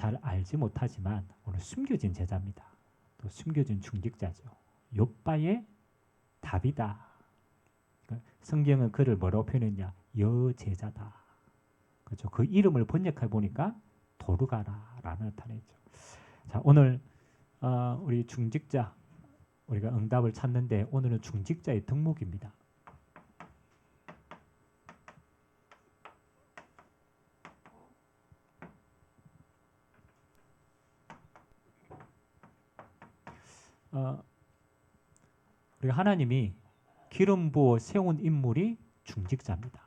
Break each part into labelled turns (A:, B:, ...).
A: 잘 알지 못하지만 오늘 숨겨진 제자입니다. 또 숨겨진 중직자죠. 욥바의 답이다. 성경은 그를 뭐라고 표현했냐? 여제자다. 그렇죠. 그 이름을 번역해 보니까 도르가라라는 나타내죠. 자, 오늘 우리 중직자 우리가 응답을 찾는데 오늘은 중직자의 덕목입니다. 우리가 하나님이 기름 부어 세운 인물이 중직자입니다.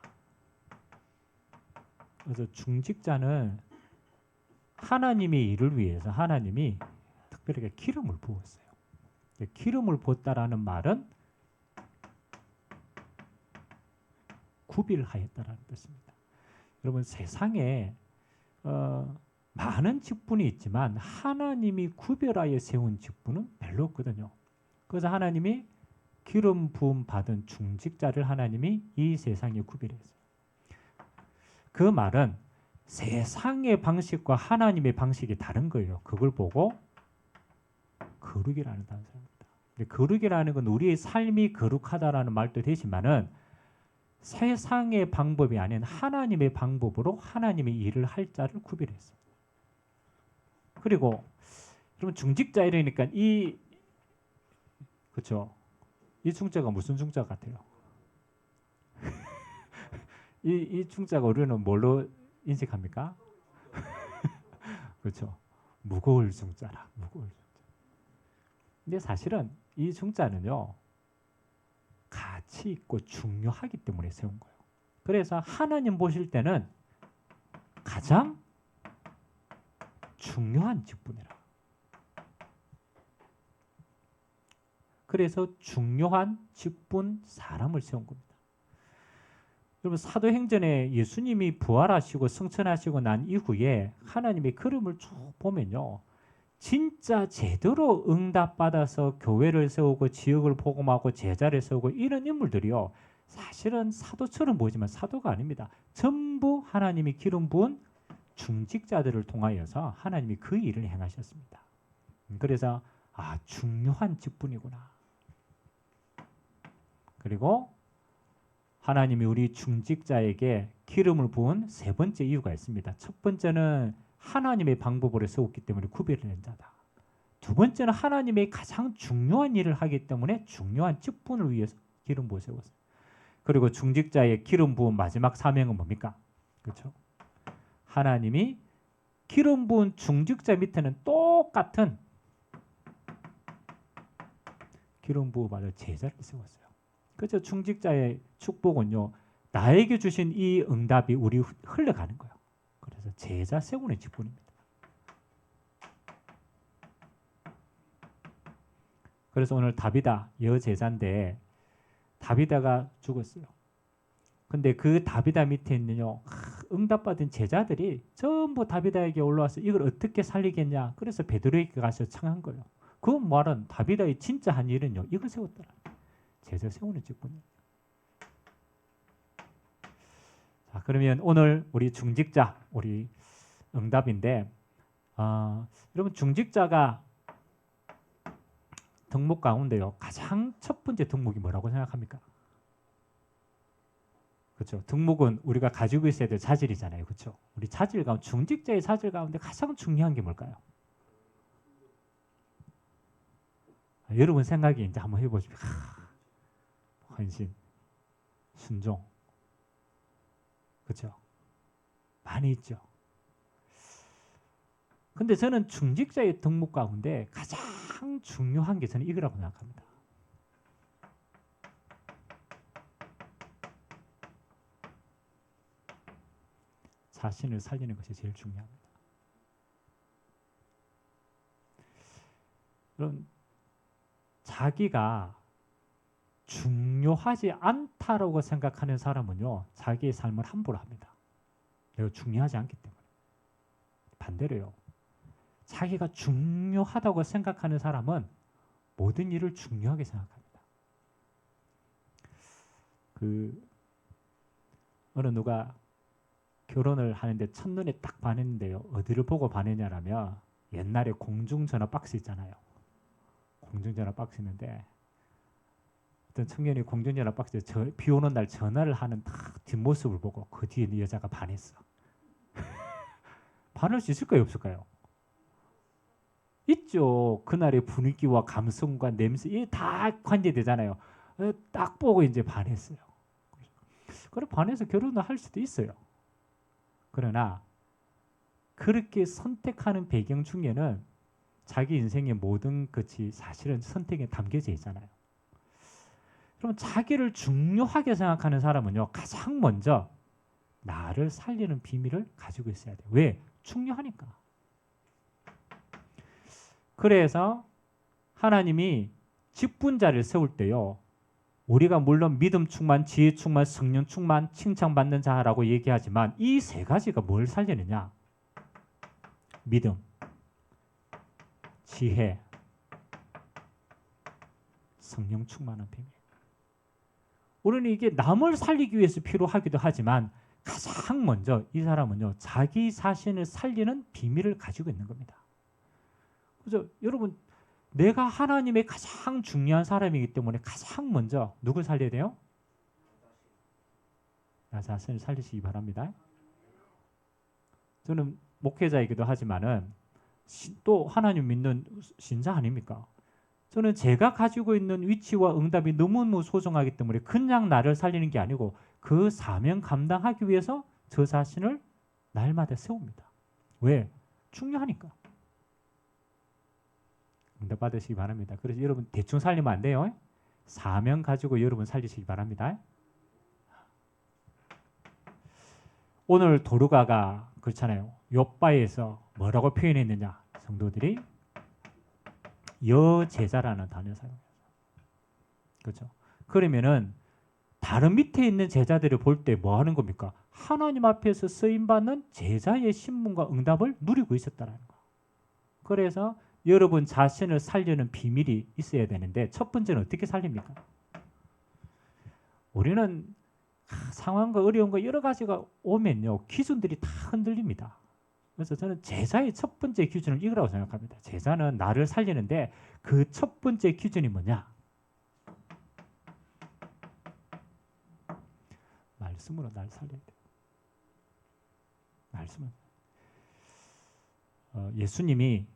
A: 그래서 중직자는 하나님의 일을 위해서 하나님이 특별하게 기름을 부었어요. 기름을 부었다라는 말은 구별하였다라는 뜻입니다. 여러분 세상에 많은 직분이 있지만 하나님이 구별하여 세운 직분은 별로 없거든요. 그래서 하나님이 기름 부음 받은 중직자를 하나님이 이 세상에 구별했어요. 그 말은 세상의 방식과 하나님의 방식이 다른 거예요. 그걸 보고 거룩이라는 단어입니다. 거룩이라는 건 우리의 삶이 거룩하다라는 말도 되지만은 세상의 방법이 아닌 하나님의 방법으로 하나님의 일을 할 자를 구별했어요. 그리고 그러면 중직자 이러니까 그렇죠. 이 중자가 무슨 중자 같아요? 이 중자가 우리는 뭘로 인식합니까? 그렇죠. 무거울 중자라. 무거울 중자. 근데 사실은 이 중자는요. 가치 있고 중요하기 때문에 세운 거예요. 그래서 하나님 보실 때는 가장 중요한 직분이라. 그래서 중요한 직분 사람을 세운 겁니다. 여러분 사도행전에 예수님이 부활하시고 승천하시고 난 이후에 하나님의 걸음을 쭉 보면요. 진짜 제대로 응답받아서 교회를 세우고 지역을 복음하고 제자를 세우고 이런 인물들이요. 사실은 사도처럼 보이지만 사도가 아닙니다. 전부 하나님이 기름 부은 중직자들을 통하여서 하나님이 그 일을 행하셨습니다. 그래서 중요한 직분이구나. 그리고 하나님이 우리 중직자에게 기름을 부은 세 번째 이유가 있습니다. 첫 번째는 하나님의 방법으로 세웠기 때문에 구별된 자다. 두 번째는 하나님의 가장 중요한 일을 하기 때문에 중요한 직분을 위해서 기름 부어 세웠어요. 그리고 중직자의 기름 부은 마지막 사명은 뭡니까? 그렇죠? 하나님이 기름 부은 중직자 밑에는 똑같은 기름 부어 받을 제자를 세웠어요. 그래서 중직자의 축복은요. 나에게 주신 이 응답이 우리 흘러가는 거예요. 그래서 제자 세우는 직분입니다. 그래서 오늘 다비다 여제자인데 다비다가 죽었어요. 근데 그 다비다 밑에 있는요. 응답받은 제자들이 전부 다비다에게 올라와서 이걸 어떻게 살리겠냐. 그래서 베드로에게 가서 청한 거예요. 그 말은 다비다의 진짜 한 일은요. 이걸 세웠더라. 제자 세우는 직분입니다. 자, 그러면 오늘 우리 중직자, 우리 응답인데 여러분 중직자가 덕목 가운데요. 가장 첫 번째 덕목이 뭐라고 생각합니까? 그렇죠. 덕목은 우리가 가지고 있어야 될 자질이잖아요. 그렇죠. 우리 자질 가운데 중직자의 자질 가운데 가장 중요한 게 뭘까요? 여러분 생각이 이제 한번 해보십시오. 헌신, 순종, 그렇죠? 많이 있죠. 근데 저는 중직자의 덕목 가운데 가장 중요한 게 저는 이거라고 생각합니다. 자신을 살리는 것이 제일 중요합니다. 그럼 자기가 중요하지 않다라고 생각하는 사람은요. 자기의 삶을 함부로 합니다. 내가 중요하지 않기 때문에. 반대로요. 자기가 중요하다고 생각하는 사람은 모든 일을 중요하게 생각합니다. 어느 누가 결혼을 하는데 첫눈에 딱 반했는데요. 어디를 보고 반했냐라면 옛날에 공중전화 박스 있잖아요. 공중전화 박스 있는데 어떤 청년이 공중전화 박스에 비 오는 날 전화를 하는 딱 뒷모습을 보고 그 뒤에 여자가 반했어. 반할 수 있을까요? 없을까요? 있죠. 그날의 분위기와 감성과 냄새 이게 다 관계되잖아요. 딱 보고 이제 반했어요. 그래 반해서 결혼을 할 수도 있어요. 그러나 그렇게 선택하는 배경 중에는 자기 인생의 모든 것이 사실은 선택에 담겨져 있잖아요. 그럼 자기를 중요하게 생각하는 사람은요, 가장 먼저 나를 살리는 비밀을 가지고 있어야 돼요. 왜? 중요하니까. 그래서 하나님이 직분자를 세울 때요, 우리가 물론 믿음 충만, 지혜 충만, 성령 충만, 칭찬받는 자라고 얘기하지만 이 세 가지가 뭘 살리느냐? 믿음, 지혜, 성령 충만한 비밀. 우리는 이게 남을 살리기 위해서 필요하기도 하지만 가장 먼저 이 사람은요, 자기 자신을 살리는 비밀을 가지고 있는 겁니다. 그래서 여러분, 내가 하나님의 가장 중요한 사람이기 때문에 가장 먼저 누굴 살려야 돼요? 나 자신을 살리시기 바랍니다. 저는 목회자이기도 하지만은 또 하나님 믿는 신자 아닙니까? 저는 제가 가지고 있는 위치와 응답이 너무너무 소중하기 때문에 그냥 나를 살리는 게 아니고 그 사명 감당하기 위해서 저 자신을 날마다 세웁니다. 왜? 중요하니까. 응답 받으시기 바랍니다. 그래서 여러분 대충 살리면 안 돼요. 사명 가지고 여러분 살리시기 바랍니다. 오늘 도르가가 그렇잖아요. 욥바에서 뭐라고 표현했느냐? 성도들이 여제자라는 단어를 사용해요. 그렇죠? 그러면은 다른 밑에 있는 제자들을 볼 때 뭐 하는 겁니까? 하나님 앞에서 쓰임 받는 제자의 신분과 응답을 누리고 있었다는 거. 그래서 여러분 자신을 살리는 비밀이 있어야 되는데 첫 번째는 어떻게 살립니까? 우리는 상황과 어려운 거 여러 가지가 오면요, 기준들이 다 흔들립니다. 그래서 저는 제자의 첫 번째 기준은 이거라고 생각합니다. 제자는 나를 살리는데 그 첫 번째 기준이 뭐냐? 말씀으로 나를 살려야 돼요. 말씀은. 예수님이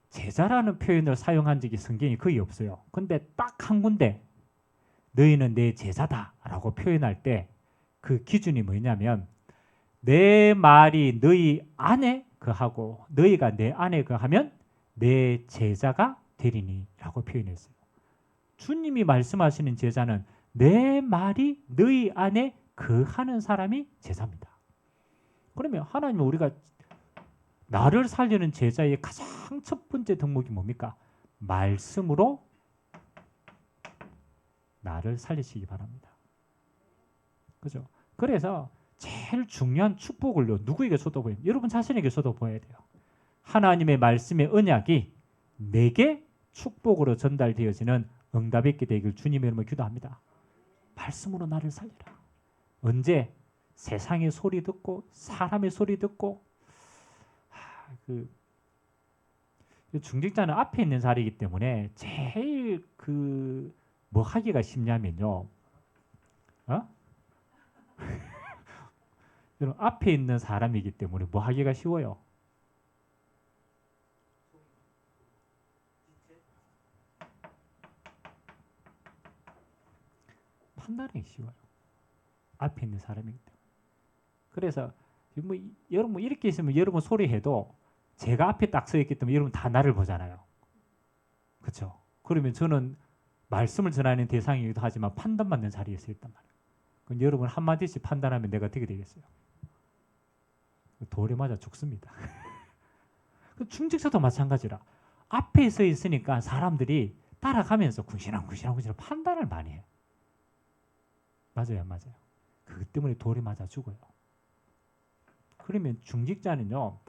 A: 제자라는 표현을 사용한 적이 성경에 거의 없어요. 근데 딱 한 군데 너희는 내 제자다라고 표현할 때 그 기준이 뭐냐면 내 말이 너희 안에 거하고 너희가 내 안에 거하면 내 제자가 되리니라고 표현했어요. 주님이 말씀하시는 제자는 내 말이 너희 안에 거하는 사람이 제자입니다. 그러면 하나님은 우리가 나를 살리는 제자의 가장 첫 번째 덕목이 뭡니까? 말씀으로 나를 살리시기 바랍니다. 그죠? 그래서 제일 중요한 축복을요, 누구에게 쏟아부어야 돼요? 여러분 자신에게 쏟아부어야 돼요. 하나님의 말씀의 언약이 내게 축복으로 전달되어지는 응답이 있게 되길 주님의 이름으로 기도합니다. 말씀으로 나를 살리라. 언제? 세상의 소리 듣고 사람의 소리 듣고 중직자는 앞에 있는 자리이기 때문에 제일 뭐 하기가 쉽냐면요. 앞에 있는 사람이기 때문에 뭐 하기가 쉬워요. 판단하기 쉬워요. 앞에 있는 사람이기 때문에. 그래서 여러분 이렇게 있으면 여러분 소리해도 제가 앞에 딱 서 있기 때문에 여러분 다 나를 보잖아요. 그렇죠? 그러면 저는 말씀을 전하는 대상이기도 하지만 판단받는 자리에 서 있단 말이에요. 그럼 여러분 한마디씩 판단하면 내가 어떻게 되겠어요? 돌에 맞아 죽습니다. 중직자도 마찬가지라. 앞에 서 있으니까 사람들이 따라가면서 궁시렁궁시렁 판단을 많이 해요. 맞아요, 맞아요. 그것 때문에 돌에 맞아 죽어요. 그러면 중직자는요,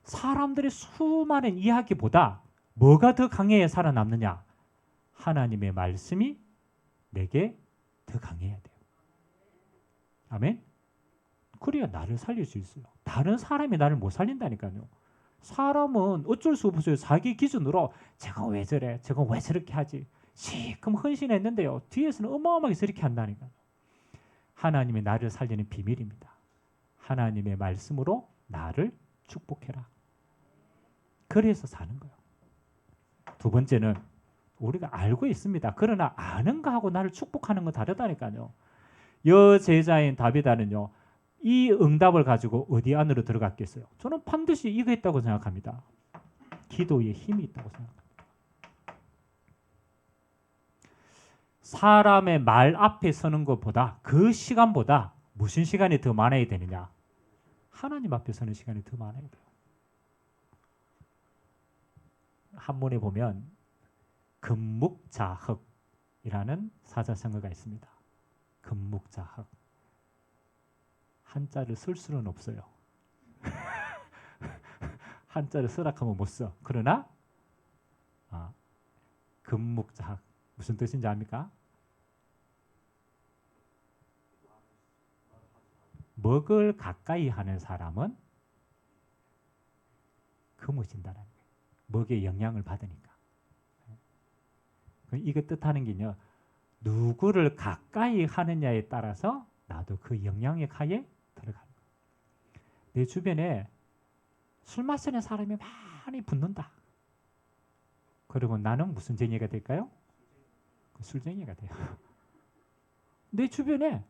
A: 사람들의 수많은 이야기보다 뭐가 더 강해야 살아남느냐? 하나님의 말씀이 내게 더 강해야 돼요. 아멘? 그래야 나를 살릴 수 있어요. 다른 사람이 나를 못 살린다니까요. 사람은 어쩔 수 없어요. 자기 기준으로 제가 왜 저래? 제가 왜 저렇게 하지? 시큼 헌신했는데요. 뒤에서는 어마어마하게 저렇게 한다니까요. 하나님이 나를 살리는 비밀입니다. 하나님의 말씀으로 나를 축복해라. 그래서 사는 거예요. 두 번째는 우리가 알고 있습니다. 그러나 아는 거하고 나를 축복하는 건 다르다니까요. 여제자인 다비다는요. 이 응답을 가지고 어디 안으로 들어갔겠어요? 저는 반드시 이거 있다고 생각합니다. 기도에 힘이 있다고 생각합니다. 사람의 말 앞에 서는 것보다 그 시간보다 무슨 시간이 더 많아야 되느냐? 하나님 앞에 서는 시간이 더 많아야 돼요. 한문에 보면 금묵자흑이라는 사자성어가 있습니다. 금묵자흑. 한자를 쓸 수는 없어요. 한자를 쓰라 하면 못 써. 그러나 금묵자흑 무슨 뜻인지 압니까? 먹을 가까이 하는 사람은 금어진다는 거예요. 먹의 영향을 받으니까. 이게 뜻하는 게요. 누구를 가까이 하느냐에 따라서 나도 그 영향력 하에 들어가는 거예요. 내 주변에 술 마시는 사람이 많이 붙는다. 그러면 나는 무슨 쟁이가 될까요? 술쟁이가 돼요. 내 주변에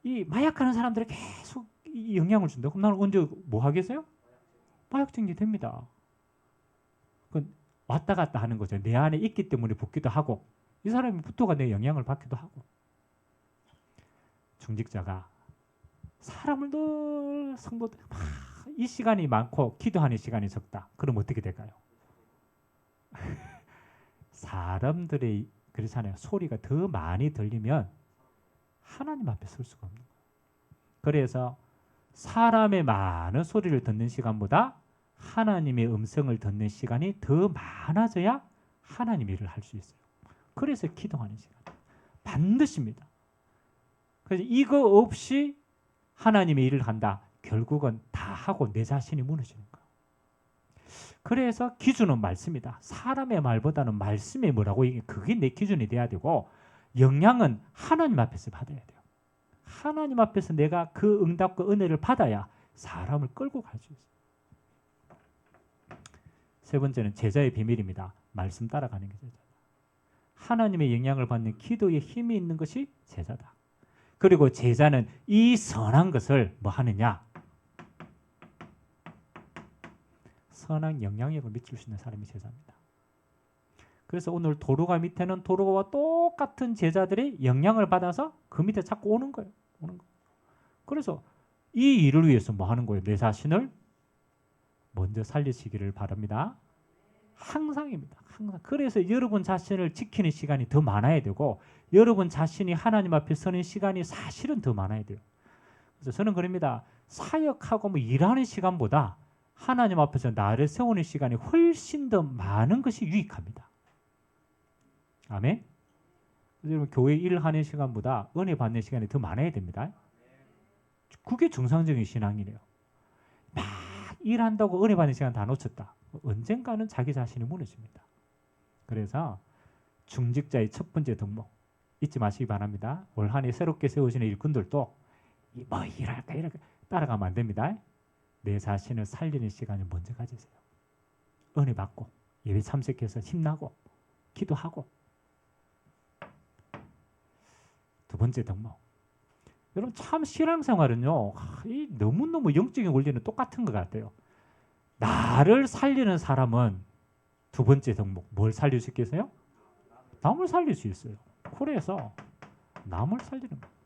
A: 이 마약하는 사람들이 계속 이 영향을 준다. 그럼 나는 언제 뭐 하겠어요? 마약쟁이 됩니다. 그건 왔다 갔다 하는 거죠. 내 안에 있기 때문에 붙기도 하고 이 사람이 붙어가 내 영향을 받기도 하고. 중직자가 사람을 늘 성도들 이 시간이 많고 기도하는 시간이 적다. 그럼 어떻게 될까요? 사람들의 그렇잖아요. 소리가 더 많이 들리면 하나님 앞에 설 수가 없는 거예요. 그래서 사람의 많은 소리를 듣는 시간보다 하나님의 음성을 듣는 시간이 더 많아져야 하나님 일을 할 수 있어요. 그래서 기도하는 시간 반드시입니다. 그래서 이거 없이 하나님의 일을 한다. 결국은 다 하고 내 자신이 무너지는 거예요. 그래서 기준은 말씀이다. 사람의 말보다는 말씀이 뭐라고 그게 내 기준이 돼야 되고 영향은 하나님 앞에서 받아야 돼요. 하나님 앞에서 내가 그 응답과 은혜를 받아야 사람을 끌고 갈 수 있어요. 세 번째는 제자의 비밀입니다. 말씀 따라가는 게 제자다. 하나님의 영향을 받는 기도에 힘이 있는 것이 제자다. 그리고 제자는 이 선한 것을 뭐 하느냐? 선한 영향력을 미칠 수 있는 사람이 제자입니다. 그래서 오늘 도로가 밑에는 도로와 똑같은 제자들이 영향을 받아서 그 밑에 자꾸 오는 거예요. 그래서 이 일을 위해서 뭐 하는 거예요? 내 자신을 먼저 살리시기를 바랍니다. 항상입니다. 항상. 그래서 여러분 자신을 지키는 시간이 더 많아야 되고 여러분 자신이 하나님 앞에 서는 시간이 사실은 더 많아야 돼요. 그래서 저는 그럽니다. 사역하고 뭐 일하는 시간보다 하나님 앞에서 나를 세우는 시간이 훨씬 더 많은 것이 유익합니다. 아멘. 여러분 교회 일을 하는 시간보다 은혜 받는 시간이 더 많아야 됩니다. 그게 정상적인 신앙이래요. 막 일한다고 은혜 받는 시간 다 놓쳤다. 언젠가는 자기 자신이 무너집니다. 그래서 중직자의 첫 번째 덕목 잊지 마시기 바랍니다. 올 한 해 새롭게 세우시는 일꾼들도 뭐 일할까 따라가면 안 됩니다. 내 자신을 살리는 시간을 먼저 가지세요. 은혜 받고 예배 참석해서 힘나고 기도하고. 두 번째 덕목. 여러분 참 신앙생활은요. 너무너무 영적인 원리는 똑같은 것 같아요. 나를 살리는 사람은 두 번째 덕목. 뭘 살릴 수 있겠어요? 남을 살릴 수 있어요. 그래서 남을 살리는 거예요.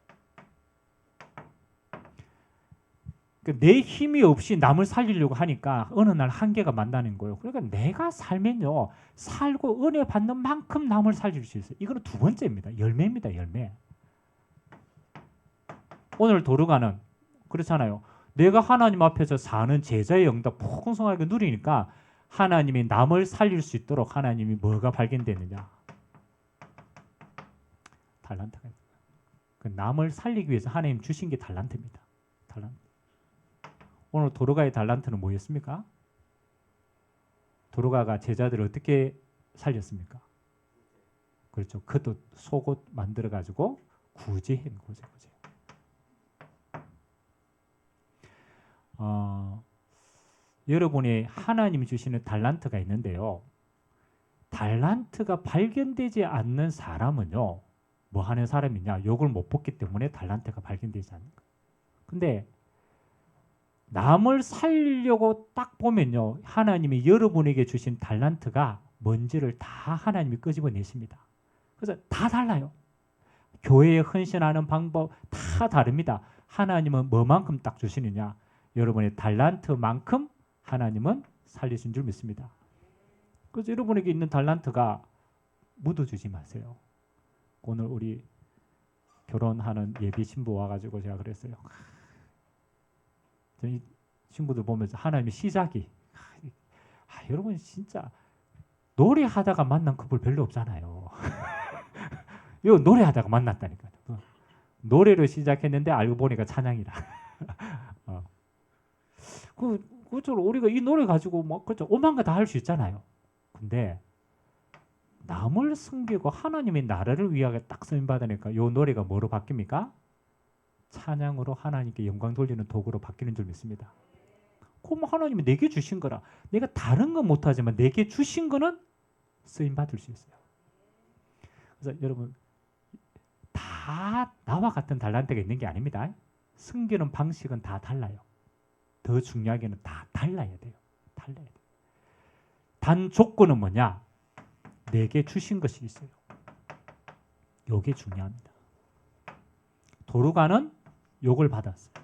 A: 내 힘이 없이 남을 살리려고 하니까 어느 날 한계가 만나는 거예요. 그러니까 내가 살면요. 살고 은혜 받는 만큼 남을 살릴 수 있어요. 이거는 두 번째입니다. 열매입니다. 열매. 오늘 도르가는 그렇잖아요. 내가 하나님 앞에서 사는 제자의 응답 풍성하게 누리니까 하나님이 남을 살릴 수 있도록 하나님이 뭐가 발견되느냐? 달란트가 있어요. 그 남을 살리기 위해서 하나님 주신 게 달란트입니다. 달란트. 오늘 도르가의 달란트는 뭐였습니까? 도르가가 제자들을 어떻게 살렸습니까? 그렇죠. 그것도 속옷 만들어 가지고 구제한 거죠. 여러분이 하나님이 주시는 달란트가 있는데요. 달란트가 발견되지 않는 사람은요. 뭐 하는 사람이냐? 욕을 못 벗기 때문에 달란트가 발견되지 않는 거예요. 근데 남을 살리려고 딱 보면요. 하나님이 여러분에게 주신 달란트가 뭔지를 다 하나님이 끄집어내십니다. 그래서 다 달라요. 교회에 헌신하는 방법 다 다릅니다. 하나님은 뭐만큼 딱 주시느냐? 여러분의 달란트만큼 하나님은 살리신 줄 믿습니다. 그래서 여러분에게 있는 달란트가 묻어주지 마세요. 오늘 우리 결혼하는 예비 신부 와가지고 제가 그랬어요. 이 친구들 보면서 하나님의 시작이 여러분 진짜 노래하다가 만난 커플 별로 없잖아요. 이거 노래하다가 만났다니까요. 노래로 시작했는데 알고 보니까 찬양이라. 그죠. 우리가 이 노래 가지고 뭐 그죠. 오만 거 다 할 수 있잖아요. 근데 남을 섬기고 하나님의 나라를 위하여 딱 쓰임 받으니까 이 노래가 뭐로 바뀝니까? 찬양으로 하나님께 영광 돌리는 도구로 바뀌는 줄 믿습니다. 그럼 하나님이 내게 주신 거라. 내가 다른 건 못하지만 내게 주신 거는 쓰임 받을 수 있어요. 그래서 여러분 다 나와 같은 달란트가 있는 게 아닙니다. 섬기는 방식은 다 달라요. 더 중요하게는 다 달라야 돼요. 달라야 돼요. 단 조건은 뭐냐? 내게 주신 것이 있어요. 이게 중요합니다. 도르가는 욕을 받았어요.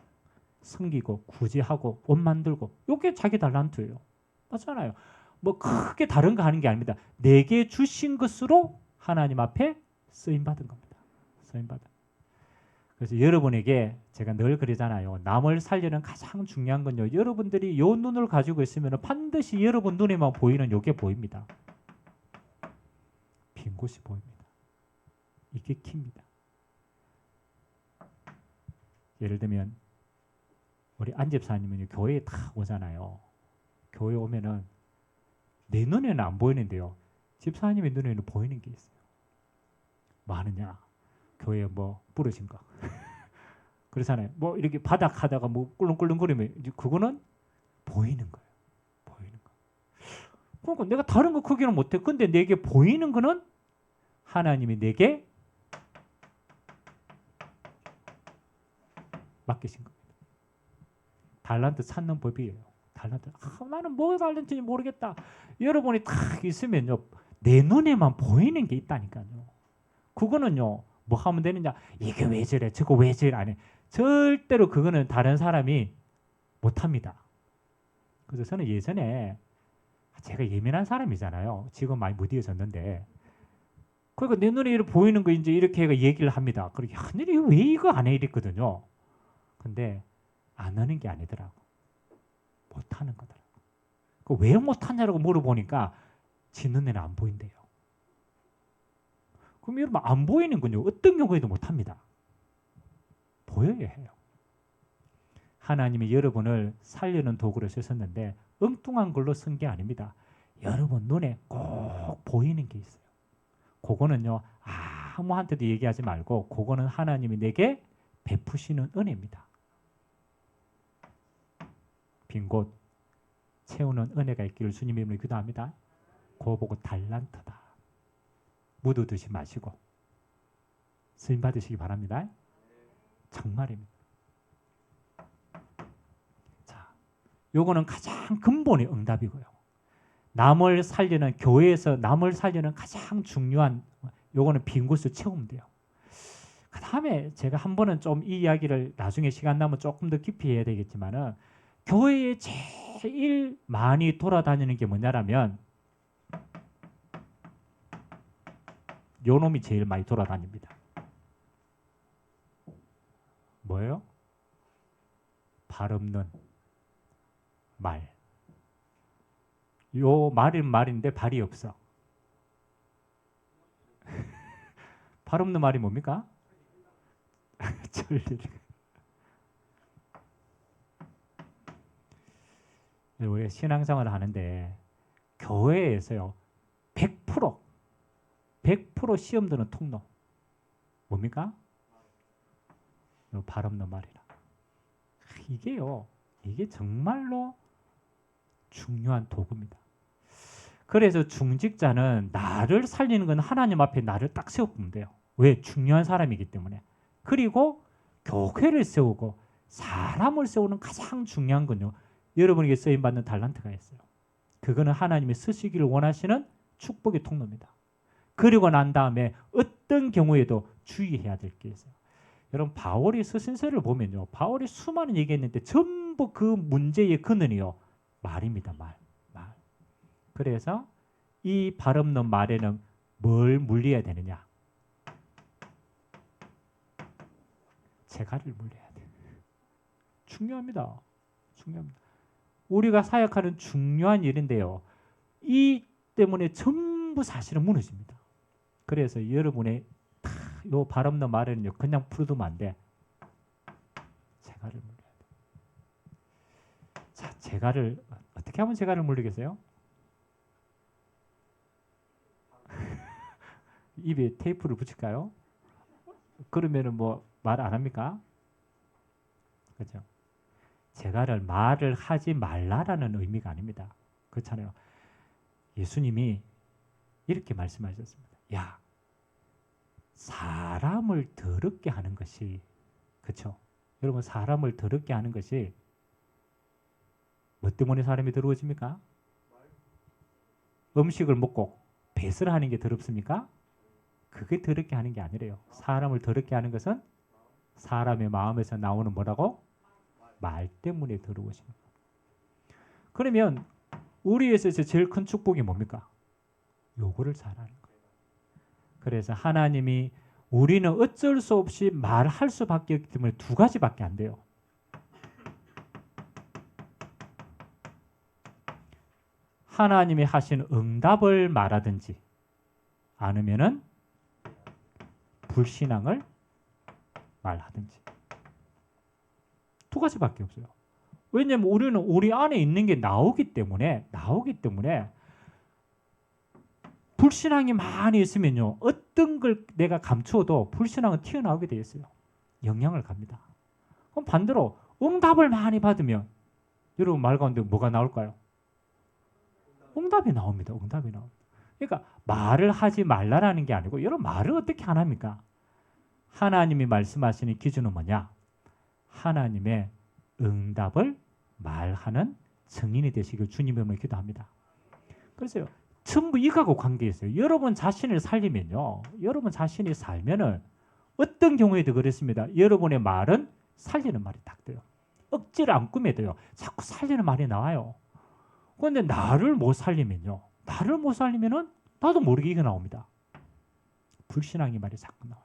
A: 섬기고 구제하고 옷 만들고 이게 자기 달란트예요. 맞잖아요. 뭐 크게 다른 거 하는 게 아닙니다. 내게 주신 것으로 하나님 앞에 쓰임 받은 겁니다. 쓰임 받은. 그래서 여러분에게 제가 늘 그러잖아요. 남을 살리는 가장 중요한 건요. 여러분들이 요 눈을 가지고 있으면 반드시 여러분 눈에만 보이는 요게 보입니다. 빈 곳이 보입니다. 이게 키입니다. 예를 들면 우리 안 집사님은 교회에 다 오잖아요. 교회 오면은 내 눈에는 안 보이는데요. 집사님의 눈에는 보이는 게 있어요. 뭐 하느냐? 교회에 뭐 부르신 거. 그렇잖아요. 뭐 이렇게 바닥 하다가 뭐 꿀렁꿀렁거리면 그거는 보이는 거예요. 보이는 거. 그러니까 내가 다른 거 크게는 못해. 근데 내게 보이는 거는 하나님이 내게 맡기신 겁니다. 달란트 찾는 법이에요. 달란트. 나는 뭐가 달란트인지 모르겠다. 여러분이 딱 있으면요. 내 눈에만 보이는 게 있다니까요. 그거는요. 뭐 하면 되느냐. 이게 왜 저래. 저거 왜 저래. 안 해. 절대로 그거는 다른 사람이 못합니다. 그래서 저는 예전에 제가 예민한 사람이잖아요. 지금 많이 무디어졌는데 그러니까 내 눈에 이렇게 보이는 거 이제 이렇게 얘기를 합니다. 그러게 하늘이 왜 이거 안 해 이랬거든요. 근데 안 하는 게 아니더라고. 못하는 거더라고. 왜 못하냐고 물어보니까 지 눈에는 안 보인대요. 그럼 여러분 안 보이는군요. 어떤 경우에도 못합니다. 보여야 해요. 하나님이 여러분을 살려는 도구로 쓰셨는데 엉뚱한 걸로 쓴 게 아닙니다. 여러분 눈에 꼭 보이는 게 있어요. 그거는요. 아무한테도 얘기하지 말고 그거는 하나님이 내게 베푸시는 은혜입니다. 빈 곳 채우는 은혜가 있기를 주님 이름으로 기도합니다. 그거 보고 달란트다. 묻어두지 마시고 쓰임 받으시기 바랍니다. 정말입니다. 자, 요거는 가장 근본의 응답이고요. 남을 살리는 교회에서 남을 살리는 가장 중요한 요거는 빈 곳을 채우면 돼요. 그 다음에 제가 한 번은 좀 이 이야기를 나중에 시간 나면 조금 더 깊이 해야 되겠지만은 교회에 제일 많이 돌아다니는 게 뭐냐라면 요 놈이 제일 많이 돌아다닙니다. 뭐예요? 발 없는 말. 요 말은 말인데 발이 없어. 발 없는 말이 뭡니까? 천리. 우리가 신앙생활을 하는데 교회에서요 100% 시험 드는 통로 뭡니까? 발 없는 말이라. 이게 정말로 중요한 도구입니다. 그래서 중직자는 나를 살리는 건 하나님 앞에 나를 딱 세워보면 돼요. 왜? 중요한 사람이기 때문에. 그리고 교회를 세우고 사람을 세우는 가장 중요한 건요. 여러분에게 쓰임받는 달란트가 있어요. 그거는 하나님이 쓰시기를 원하시는 축복의 통로입니다. 그리고 난 다음에 어떤 경우에도 주의해야 될 게 있어요. 여러분 바울이 서신서를 보면요. 바울이 수많은 얘기했는데 전부 그 문제의 근원이요. 말입니다. 말. 그래서 이 발 없는 말에는 뭘 물려야 되느냐? 재갈을 물려야 돼요. 중요합니다. 우리가 사역하는 중요한 일인데요. 이 때문에 전부 사실은 무너집니다. 그래서 여러분의 요 발 없는 말에는요. 그냥 풀어두면 안 돼. 재갈을 물려야 돼. 자, 재갈을 어떻게 하면 재갈을 물리겠어요? 입에 테이프를 붙일까요? 그러면은 뭐 말 안 합니까? 그렇죠? 재갈을 말을 하지 말라라는 의미가 아닙니다. 그렇잖아요. 예수님이 이렇게 말씀하셨습니다. 야, 사람을 더럽게 하는 것이, 그렇죠? 여러분 사람을 더럽게 하는 것이 뭐 때문에 사람이 더러워집니까? 음식을 먹고 배설을 하는 게 더럽습니까? 그게 더럽게 하는 게 아니래요. 사람을 더럽게 하는 것은 사람의 마음에서 나오는 뭐라고? 말 때문에 더러워지는 거예요. 그러면 우리에서 제일 큰 축복이 뭡니까? 요거를 잘하는 거예요. 그래서 하나님이 우리는 어쩔 수 없이 말할 수밖에 없기 때문에 두 가지밖에 안 돼요. 하나님이 하신 응답을 말하든지 아니면은 불신앙을 말하든지 두 가지밖에 없어요. 왜냐하면 우리는 우리 안에 있는 게 나오기 때문에 불신앙이 많이 있으면요. 어떤 걸 내가 감추어도 불신앙은 튀어나오게 되어 있어요. 영향을 갑니다. 그럼 반대로 응답을 많이 받으면 여러분 말 가운데 뭐가 나올까요? 응답이 나옵니다. 그러니까 말을 하지 말라라는 게 아니고 여러분 말을 어떻게 안 합니까? 하나님이 말씀하시는 기준은 뭐냐? 하나님의 응답을 말하는 증인이 되시길 주님의 이름으로 기도합니다. 그래서 전부 이거하고 관계 있어요. 여러분 자신을 살리면요. 여러분 자신이 살면은 어떤 경우에도 그렇습니다. 여러분의 말은 살리는 말이 딱 돼요. 억지를 안 꾸며도요. 자꾸 살리는 말이 나와요. 그런데 나를 못 살리면요. 나를 못 살리면은 나도 모르게 이게 나옵니다. 불신앙의 말이 자꾸 나와요.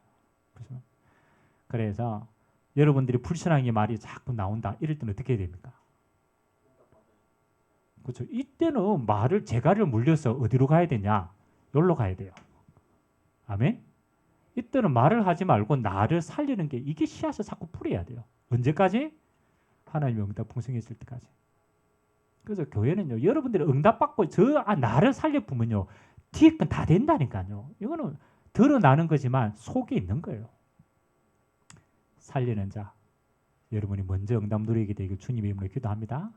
A: 그래서 여러분들이 불신앙의 말이 자꾸 나온다. 이럴 때는 어떻게 해야 됩니까? 그렇죠. 이때는 재갈을 물려서 어디로 가야 되냐? 여기로 가야 돼요. 아멘? 이때는 말을 하지 말고 나를 살리는 게 이게 씨앗을 자꾸 풀어야 돼요. 언제까지? 하나님의 응답 풍성했을 때까지. 그래서 교회는요. 여러분들이 응답받고 나를 살려보면요. 뒤에 건 다 된다니까요. 이거는 드러나는 거지만 속에 있는 거예요. 살리는 자. 여러분이 먼저 응답 누리게 되길 주님의 이름으로 기도합니다.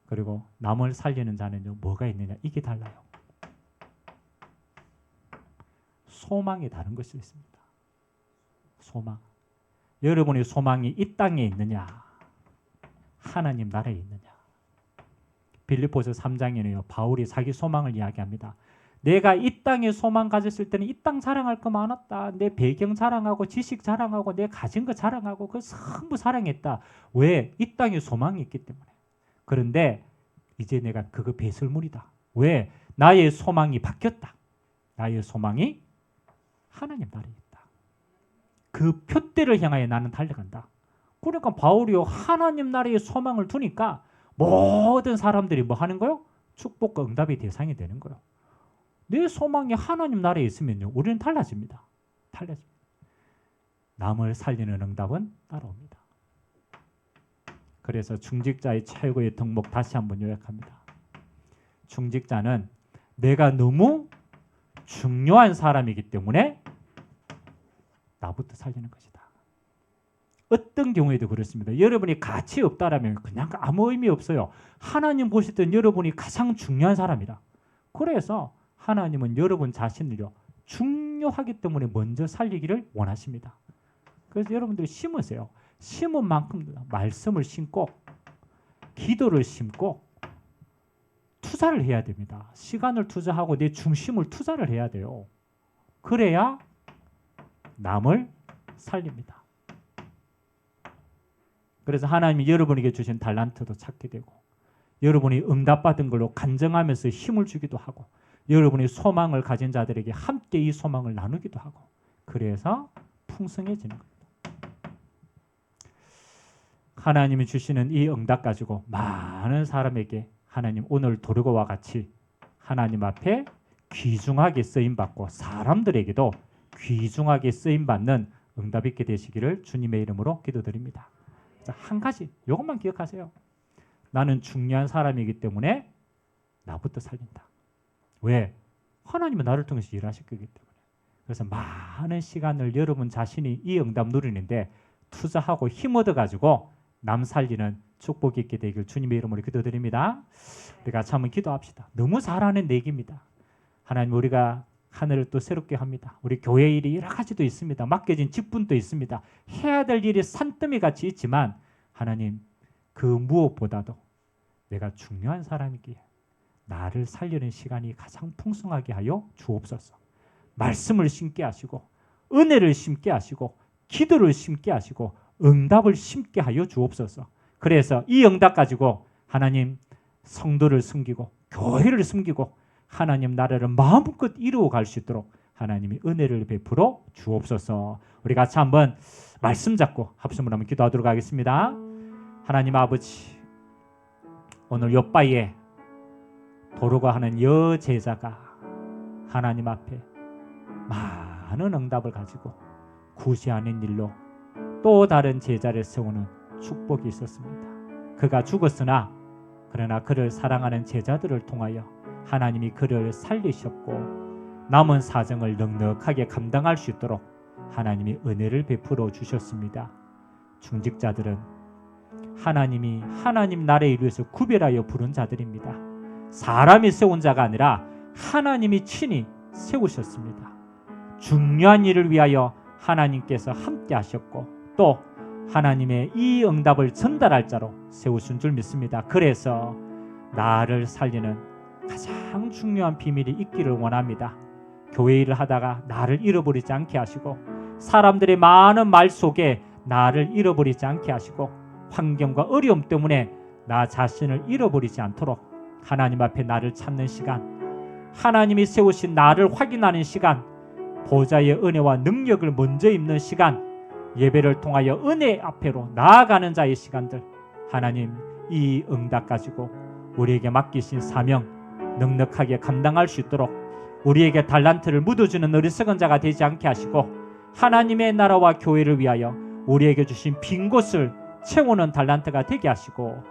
A: 그리고 남을 살리는 자는요. 뭐가 있느냐? 이게 달라요. 소망이 다른 것이 있습니다. 소망. 여러분의 소망이 이 땅에 있느냐? 하나님 나라에 있느냐? 빌립보서 3장에는요. 바울이 자기 소망을 이야기합니다. 내가 이 땅에 소망 가졌을 때는 이 땅 자랑할 거 많았다. 내 배경 자랑하고 지식 자랑하고 내 가진 거 자랑하고 그 전부 자랑했다. 왜? 이 땅에 소망이 있기 때문에. 그런데 이제 내가 그거 배설물이다. 왜? 나의 소망이 바뀌었다. 나의 소망이 하나님 나라에 있다. 그 표대를 향하여 나는 달려간다. 그러니까 바울이요. 하나님 나라의 소망을 두니까 모든 사람들이 뭐 하는 거요? 축복과 응답의 대상이 되는 거예요. 내 소망이 하나님 나라에 있으면요. 우리는 달라집니다. 남을 살리는 응답은 따라옵니다. 그래서 중직자의 최고의 덕목 다시 한번 요약합니다. 중직자는 내가 너무 중요한 사람이기 때문에 나부터 살리는 것이다. 어떤 경우에도 그렇습니다. 여러분이 가치 없다라면 그냥 아무 의미 없어요. 하나님 보실 땐 여러분이 가장 중요한 사람이다. 그래서 하나님은 여러분 자신을요 중요하기 때문에 먼저 살리기를 원하십니다. 그래서 여러분들이 심으세요. 심은 만큼 말씀을 심고 기도를 심고 투자를 해야 됩니다. 시간을 투자하고 내 중심을 투자를 해야 돼요. 그래야 남을 살립니다. 그래서 하나님이 여러분에게 주신 달란트도 찾게 되고 여러분이 응답받은 걸로 간증하면서 힘을 주기도 하고 여러분이 소망을 가진 자들에게 함께 이 소망을 나누기도 하고 그래서 풍성해지는 겁니다. 하나님이 주시는 이 응답 가지고 많은 사람에게 하나님 오늘 도르고와 같이 하나님 앞에 귀중하게 쓰임받고 사람들에게도 귀중하게 쓰임받는 응답 있게 되시기를 주님의 이름으로 기도드립니다. 자, 한 가지 이것만 기억하세요. 나는 중요한 사람이기 때문에 나부터 살린다. 왜? 하나님은 나를 통해서 일하실 거기 때문에. 그래서 많은 시간을 여러분 자신이 이 응답 누리는데 투자하고 힘 얻어가지고 남 살리는 축복이 있게 되길 주님의 이름으로 기도드립니다. 우리가 같이 한번 기도합시다. 너무 잘하는 내기입니다. 하나님 우리가 하늘을 또 새롭게 합니다. 우리 교회 일이 여러 가지도 있습니다. 맡겨진 직분도 있습니다. 해야 될 일이 산더미 같이 있지만 하나님 그 무엇보다도 내가 중요한 사람이기에 나를 살리는 시간이 가장 풍성하게 하여 주옵소서. 말씀을 심게 하시고 은혜를 심게 하시고 기도를 심게 하시고 응답을 심게 하여 주옵소서. 그래서 이 응답 가지고 하나님 성도를 섬기고 교회를 섬기고 하나님 나라를 마음껏 이루어갈 수 있도록 하나님이 은혜를 베풀어 주옵소서. 우리 같이 한번 말씀 잡고 합심을 한번 기도하도록 하겠습니다. 하나님 아버지, 오늘 요바에 도로가 하는 여제자가 하나님 앞에 많은 응답을 가지고 구제하는 일로 또 다른 제자를 세우는 축복이 있었습니다. 그가 죽었으나 그러나 그를 사랑하는 제자들을 통하여 하나님이 그를 살리셨고 남은 사정을 넉넉하게 감당할 수 있도록 하나님이 은혜를 베풀어 주셨습니다. 중직자들은 하나님이 하나님 나라에 위해서 구별하여 부른 자들입니다. 사람이 세운 자가 아니라 하나님이 친히 세우셨습니다. 중요한 일을 위하여 하나님께서 함께 하셨고 또 하나님의 이 응답을 전달할 자로 세우신 줄 믿습니다. 그래서 나를 살리는 가장 중요한 비밀이 있기를 원합니다. 교회 일을 하다가 나를 잃어버리지 않게 하시고 사람들의 많은 말 속에 나를 잃어버리지 않게 하시고 환경과 어려움 때문에 나 자신을 잃어버리지 않도록 하나님 앞에 나를 찾는 시간, 하나님이 세우신 나를 확인하는 시간, 보좌의 은혜와 능력을 먼저 입는 시간, 예배를 통하여 은혜 앞에로 나아가는 자의 시간들, 하나님 이 응답 가지고 우리에게 맡기신 사명 넉넉하게 감당할 수 있도록 우리에게 달란트를 묻어주는 어리석은 자가 되지 않게 하시고 하나님의 나라와 교회를 위하여 우리에게 주신 빈 곳을 채우는 달란트가 되게 하시고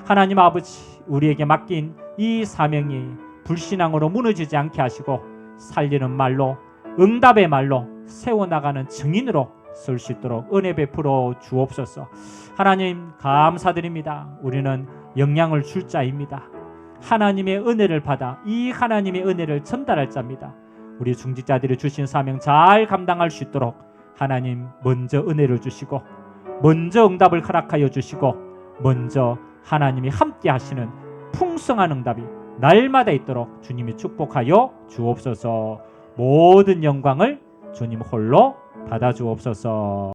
A: 하나님 아버지 우리에게 맡긴 이 사명이 불신앙으로 무너지지 않게 하시고 살리는 말로 응답의 말로 세워나가는 증인으로 쓸 수 있도록 은혜 베풀어 주옵소서. 하나님 감사드립니다. 우리는 영향을 줄 자입니다. 하나님의 은혜를 받아 이 하나님의 은혜를 전달할 자입니다. 우리 중직자들이 주신 사명 잘 감당할 수 있도록 하나님 먼저 은혜를 주시고 먼저 응답을 허락하여 주시고 먼저 하나님이 함께 하시는 풍성한 응답이 날마다 있도록 주님이 축복하여 주옵소서. 모든 영광을 주님 홀로 받아 주옵소서.